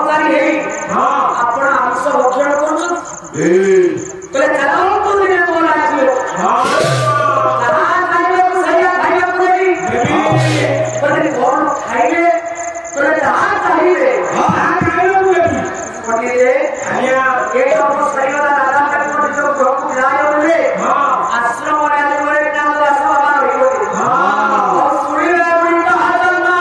ब्रह्मचारी है आपण आंश भक्षण करू तो चलाओ तो दिने बोल आछियो कहां खाइबे तो सैया खाइबे को देबी पर कौन खाइबे तो जहां चाहिए हां खाइबे को देबी पटिले आलिया एक तो सैया दादा का जो प्रभु विदाय होले आश्रम वाले बोले नाम दास बाबा होइबो और सुनी रे बुई का हालना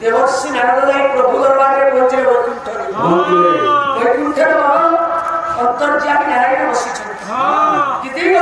देवर्षि नारद प्रभु दरबार में पहुंचे वैकुंठ अंतर्जामी नारायण बसी कितनी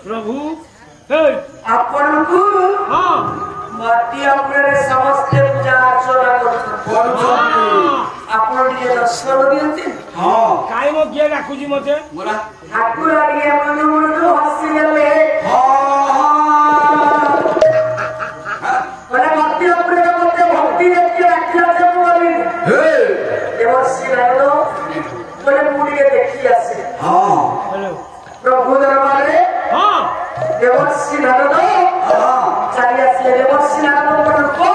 प्रभु आपण को हाँ माटी अपने समस्त पूजा अर्चना करते आपण के दर्शन दियंती हाँ काई मो किए राखुजी मते मोरा ठाकुर आगे मन मन जो हसी गले बोले भक्ति अपने मते भक्ति के रखला से बोली हे देवसी लालो बोले मुड़ी के देखी आसे हाँ हेलो प्रभु दरबार रे हाँ देवर्षि नारद चारिया से देवर्षि नारद को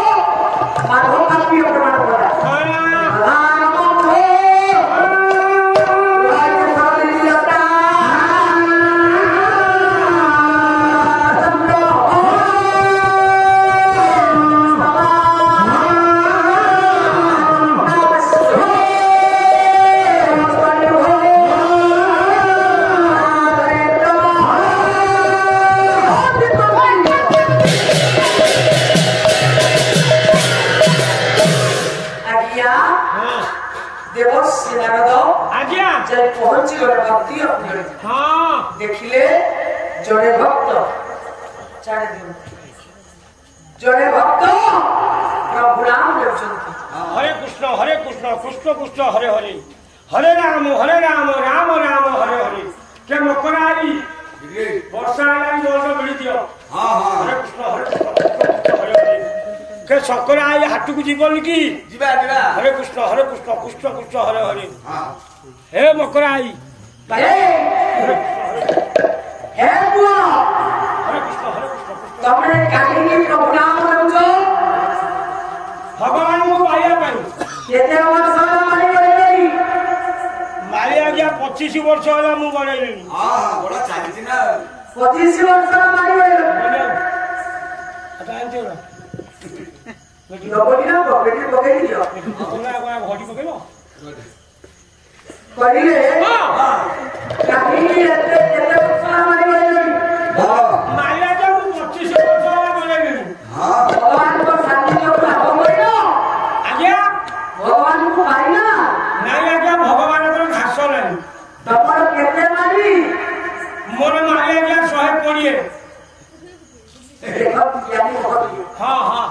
माधव कापी प्रमाण करा भगवान मंत्र राज प्रदियता देखिले जड़े भक्त छाड़ दियो जड़े भक्त प्रभु नाम लेउछंती हरे कृष्ण कृष्ण कृष्ण हरे हरे हरे राम राम राम हरे हरे के मकराई वर्षा आई जोर मिली दियो हरे कृष्ण हरे हरे के सकरा आई हाथ को जीवन की जीवा जीवा हरे कृष्ण कृष्ण कृष्ण हरे हरे हे मकराई हे बुआ हरे कृष्ण तमने काहे की प्रभु नाम लेउछो भगवान को पाया पाई केते वर्ष मारी गई मारिया गया 25 वर्ष होला मु बनेली बड़ा चालीसी ना 25 वर्ष मारी गई आता आंते ना नबोली ना पकेट पकेट दियो तोला घड़ी पकेलो करिले काहे की केते वर्ष मारी गई मारिया गया 25 वर्ष होला बनेली भगवान को शांति को लाभ करियो आज्ञा भगवान को भाई ना नहीं आज्ञा भगवान को घास नहीं तमर केते मारी मोर मारिया गया 120 देखो ज्ञानी बहुत हां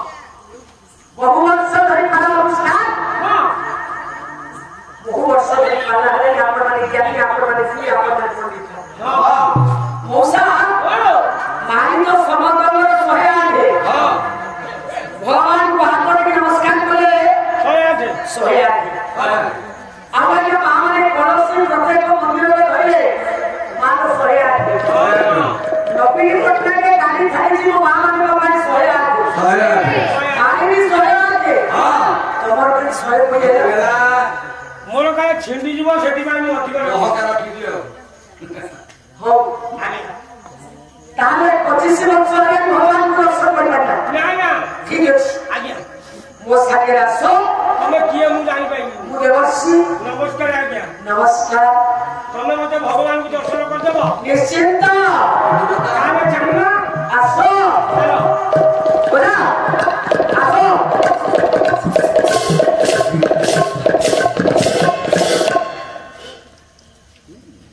बहु वर्ष धरि खाना अनुष्ठान बहु वर्ष धरि खाना है आपण माने ज्ञानी आपण माने श्री आपण माने पंडित मौसा माई तो समग्र सहे आथे भगवान को हाथ जोड़ नमस्कार करे सहे आथे आवाज माने कलसी प्रत्येक मंदिर में धइले मान सहे आथे नबी पटना के गाड़ी थाई जी मां मान को माने सहे आथे आईनी सहे आथे तमर के सहे पइले मोर का छिंडी जीव सेठी माने अधिक हो ताले 25 वर्ष आगे भगवान को दर्शन करना ना ठीक है आज्ञा मो सागे रासो तमे किए मु जानि पाई मु देवर्षी नमस्कार आज्ञा नमस्कार तमे मते भगवान को दर्शन कर देबो निश्चिंत काने चलना आसो चलो बोला आसो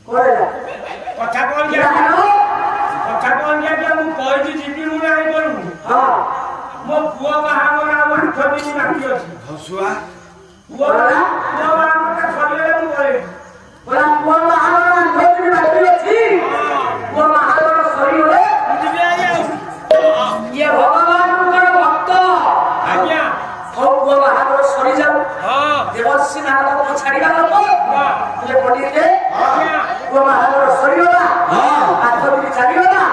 कोरेला कथा कोन गया कथा कोन गया कि मु कहि दी जीपी मु नाही करू हां मो पुआ बाहागर आ 8 दिन बाकी अछि हसुआ पुआ बाहागर सरिले मु करे बोला पुआ महाराज धोती बाकी अछि पुआ महाराज सरी होले बुझबे आज्ञा ये भगवान को भक्त आज्ञा हो पुआ महाराज सरी जाऊ हां देवर्षी नारद को छाड़ीला लोक तुझे पंडित के आज्ञा वो महाराज सरी होला आठ दिन छाड़ी होला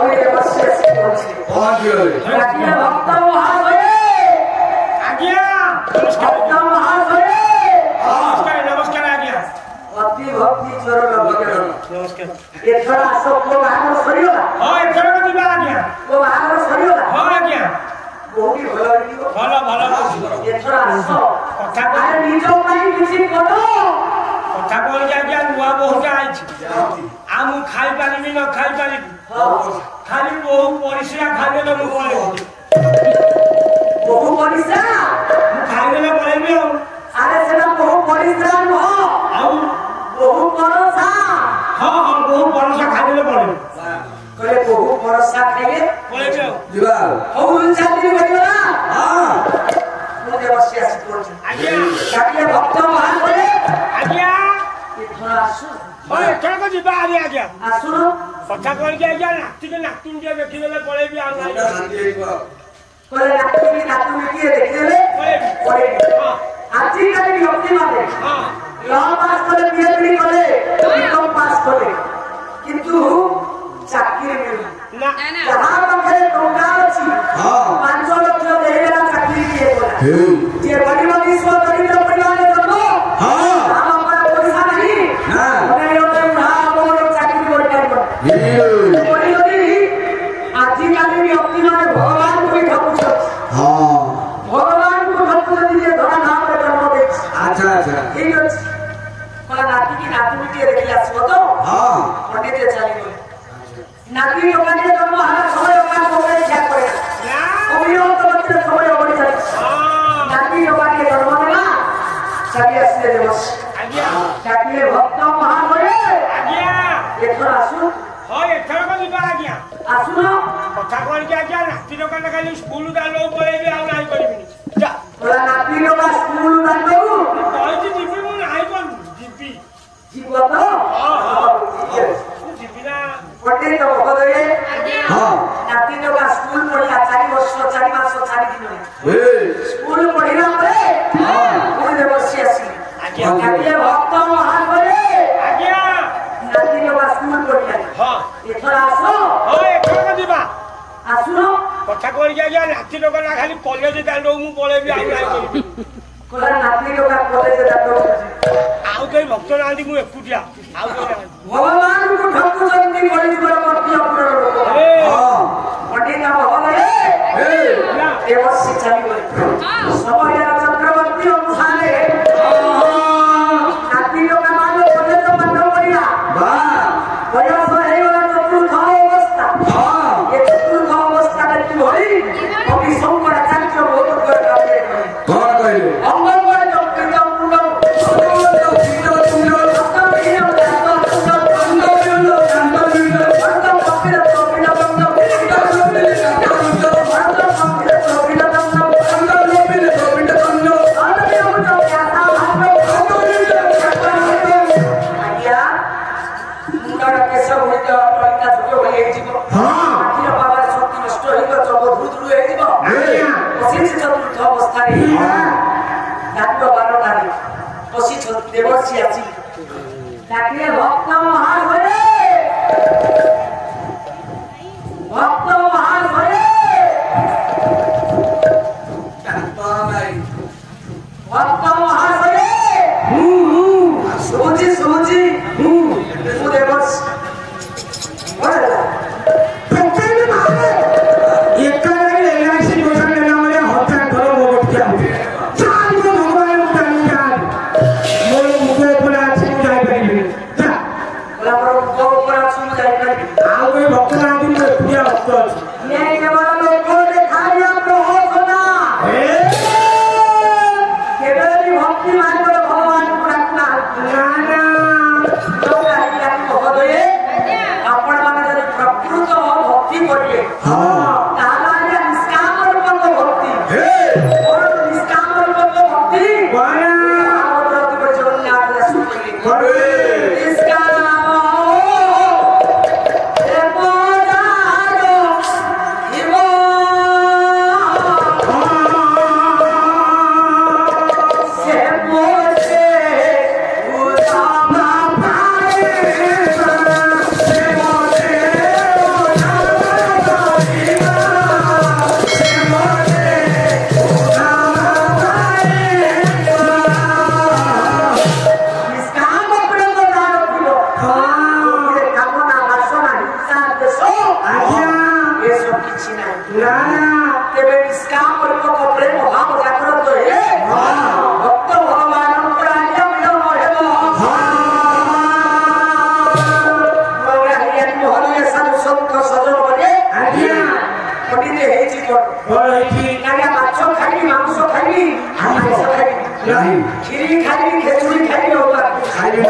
ओए देवर्षी से पहुंचे पहुंच गए राखिया भक्त महाशय आज्ञा भक्त महाशय नमस्कार आज्ञा अति भक्ति चरण भगवान नमस्कार एथरा सब को महाराज सरी होला हां एथर को दिबा आज्ञा वो महाराज सरी होला हां आज्ञा बहुती भलो भलो एथरा सब कथा आरे निज ପାଇଁ କିଛି କର कथा कोन आज्ञा नुआ बहुत आइछ आ मु खाइ पारिबी न खाइ पारिबी खाली बहु परिश्रा खाइले मु पळे বহু পরিশ্রা मु खाइले पळेबी আরে সেটা বহু পরিশ্রা নহ आउ বহু পরসা हां बहु परिश्रा खाइले पळे কলে বহু পরসা খাইলে पळेबी जीवा হউল চাকরি করিলা हां মু দেবশ্রী আসি পড়ছি आज्ञा চাকরি ভক্ত মহান করে आज्ञा এথরা আসু हां एथर को दिबा आज्ञा আসুন कथा कोन आज्ञा नाती के नातुन के देखिले पळेबी आ नाही शांति एक কলে নাকি নাতু মিটিয়ে দেখিলে पळेबी পরে हां আজি কালি ব্যক্তি মানে हां ল পাস করে পিএইচডি করে বিকম পাস করে কিন্তু চাকরি মিলে ना যাহা পাখে টঙ্কা আছে हां 5 লক্ষ দেহেলা চাকরি দিয়ে বলা हे যে বড়ি বড়ি স্বতন্ত্র পরিবারে জন্ম हां আমার পয়সা নাই না মনে হচ্ছে বড় চাকরি করে পারব हे বড়ি বড়ি আজি কালি ব্যক্তি মানে ভগবান কই ঠকুছ हां ভগবান কো ঠকুছ দিয়ে ধরা নাম রে জন্ম দেখছ अच्छा अच्छा ঠিক আছে কলা নাতি কি নাতি মিটিয়ে দেখি আসবো তো हां পণ্ডিতে চালি বলে নাতি ওখানে জন্ম হওয়ার সময় ওখানে কোমরে ঠেক করে ना অবিরত করতে সময় অবধি থাকে हां নাতি ওখানে জন্ম নেওয়া চালি আসলে দেবস आज्ञा চাকরিয়ে ভক্ত মহান করে आज्ञा এখন আসুন ହଁ ଏଥରକ ଯିବା ଆଜ୍ଞା ଆସୁନ କଥା କଣ କି ଆଜ୍ଞା ରାତି ଦୋକାନ ଖାଲି ସ୍କୁଲ ଦାଣ୍ଡକୁ ପଳେଇବି ଆଉ ନାହିଁ କରିବିନି ଯା তোরা নাতি লোকা স্কুল দাঁড়াবো କହିଛି ଯିବି ମୁଁ ନାହିଁ କରିବି ଯିବି জীব তো ମୁଁ ଯିବି ନା পটে তো বদলে ହଁ নাতি লোকা স্কুল পড়িয়া 4 বর্ষ 4 মাস 4 দিন ଏ স্কুল পড়িলা পরে পুনে বসি আসি ଆଜ୍ଞା কাটিয়ে ভক্ত মহান করে ଆଜ୍ଞା নাতি লোকা স্কুল পড়িয়া ହଁ এথর আসো ହଁ ଏଥରକ ଯିବା আসুন କଥା କଣ କି ଆଜ୍ଞା ରାତି ଦୋକାନ ଖାଲି କଲେଜ ଦାଣ୍ଡକୁ ମୁଁ ପଳେଇବି ଆଉ ନାହିଁ କରିବି কোলা নাতি লোকা কলেজে দাঁড়াবো ଆଉ କେହି ଭକ୍ତ ନାହାନ୍ତି ମୁଁ ଏକୁଟିଆ ଆଉ କେହି ନାହାନ୍ତି ভগবানଙ୍କୁ ଠକୁଛନ୍ତି କଳିଯୁଗର ମୂର୍ତ୍ତି ଅପରାଧ ଲୋକ ଏ, ହଁ ପଣ୍ଡିତ ଭଗବାନ ଏ ନା, ଏ ବର୍ଷି ଚାଲିଗଲେ ସମୟର ଚକ୍ରବର୍ତ୍ତୀ ଅନୁସାରେ ନାତି ଲୋକ ମାନେ କଲେଜ ପାଠ ପଢିଲା ବା ବୟସ ହେଇଗଲା ଚତୁର୍ଥ ଅବସ୍ଥା ହଁ ଏ ଚତୁର୍ଥ ଅବସ୍ଥାରେ କିଭଳି କବି ଶଙ୍କରାଚାର୍ଯ୍ୟ ବହୁତ କାର୍ଯ୍ୟ କଲେ କଣ କହିଲେ ଅଙ୍ଗବଳ ଚକ୍ରିତ ମୁଣ୍ଡ দেবর্ষি আছি ডাকলে ভক্ত মহান হয়ে ভক্ত মহান হয়ে ভক্ত মহান হয়ে শুভজি শুভজি দেবর্ষি नहीं खीरी खाई खेचुड़ी खाई होगा खाई